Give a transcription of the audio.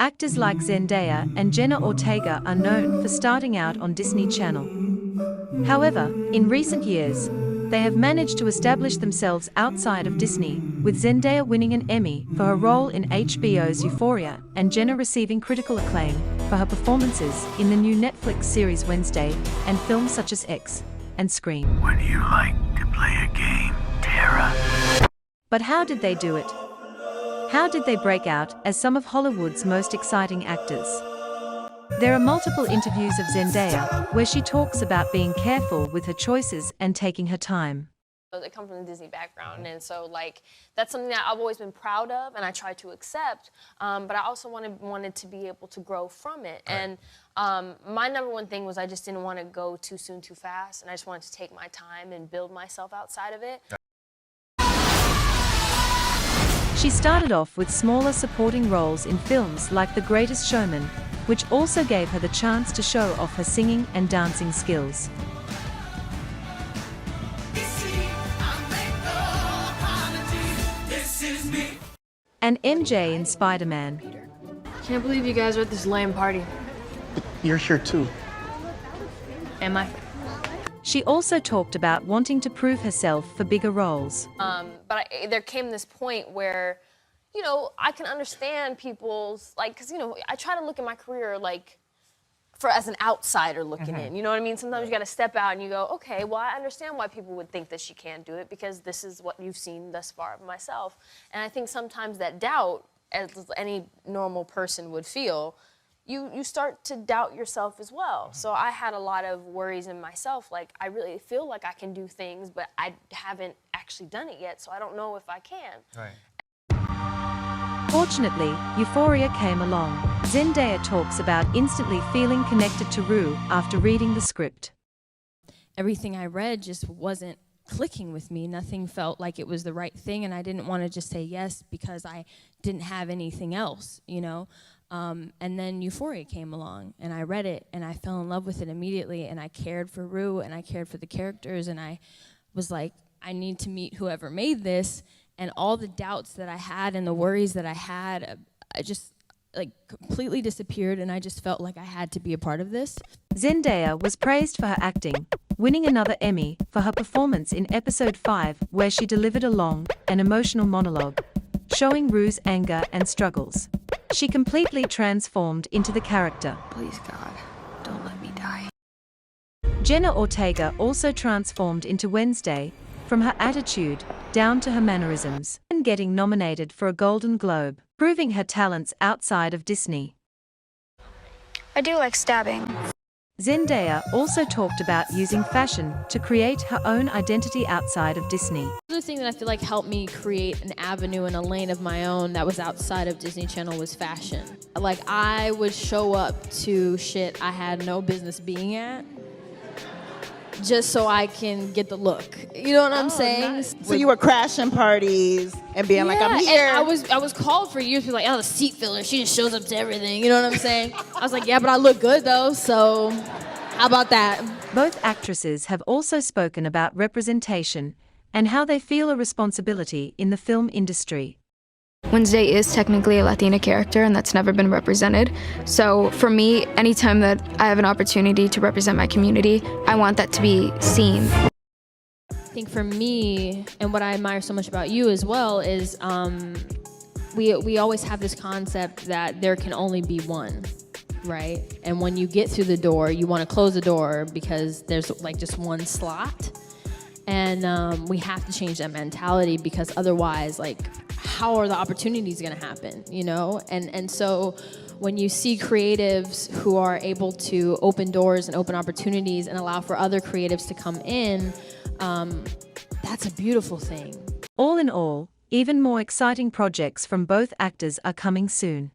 Actors like Zendaya and Jenna Ortega are known for starting out on Disney Channel. However, in recent years, they have managed to establish themselves outside of Disney, with Zendaya winning an Emmy for her role in HBO's Euphoria and Jenna receiving critical acclaim for her performances in the new Netflix series Wednesday and films such as X and Scream. Would you like to play a game, Tara? But how did they do it? How did they break out as some of Hollywood's most exciting actors? There are multiple interviews of Zendaya where she talks about being careful with her choices and taking her time. I come from the Disney background, and so that's something that I've always been proud of, and I try to accept. But I also wanted to be able to grow from it. Right. And my number one thing was I just didn't want to go too soon, too fast, and I just wanted to take my time and build myself outside of it. She started off with smaller supporting roles in films like The Greatest Showman, which also gave her the chance to show off her singing and dancing skills. And MJ in Spider-Man. Can't believe you guys are at this lame party. You're here too. Am I? She also talked about wanting to prove herself for bigger roles. There came this point where, I can understand people's, because, I try to look at my career, as an outsider looking in, you know what I mean? Sometimes you gotta step out and you go, okay, well, I understand why people would think that she can't do it because this is what you've seen thus far of myself. And I think sometimes that doubt, as any normal person would feel, you start to doubt yourself as well. So I had a lot of worries in myself, I really feel like I can do things, but I haven't actually done it yet, so I don't know if I can. Right. Fortunately, Euphoria came along. Zendaya talks about instantly feeling connected to Rue after reading the script. Everything I read just wasn't clicking with me. Nothing felt like it was the right thing, and I didn't want to just say yes because I didn't have anything else, And then Euphoria came along, and I read it, and I fell in love with it immediately, and I cared for Rue, and I cared for the characters, and I was like, I need to meet whoever made this, and all the doubts that I had and the worries that I had, I just completely disappeared, and I just felt like I had to be a part of this. Zendaya was praised for her acting, winning another Emmy for her performance in episode 5, where she delivered a long and emotional monologue, showing Rue's anger and struggles. She completely transformed into the character. Please, God, don't let me die. Jenna Ortega also transformed into Wednesday, from her attitude down to her mannerisms, and getting nominated for a Golden Globe, proving her talents outside of Disney. I do like stabbing. Zendaya also talked about using fashion to create her own identity outside of Disney. The thing that I feel like helped me create an avenue and a lane of my own that was outside of Disney Channel was fashion. I would show up to shit I had no business being at, just so I can get the look. You know what I'm saying? Nice. So you were crashing parties and being like, I'm here. And I was called for years to be like, oh, the seat filler, she just shows up to everything. You know what I'm saying? I was like, yeah, but I look good though, so how about that? Both actresses have also spoken about representation and how they feel a responsibility in the film industry. Wednesday is technically a Latina character, and that's never been represented. So for me, anytime that I have an opportunity to represent my community, I want that to be seen. I think for me, and what I admire so much about you as well, is we always have this concept that there can only be one, right? And when you get through the door, you want to close the door because there's just one slot. And we have to change that mentality because otherwise, how are the opportunities going to happen, And so when you see creatives who are able to open doors and open opportunities and allow for other creatives to come in, that's a beautiful thing. All in all, even more exciting projects from both actors are coming soon.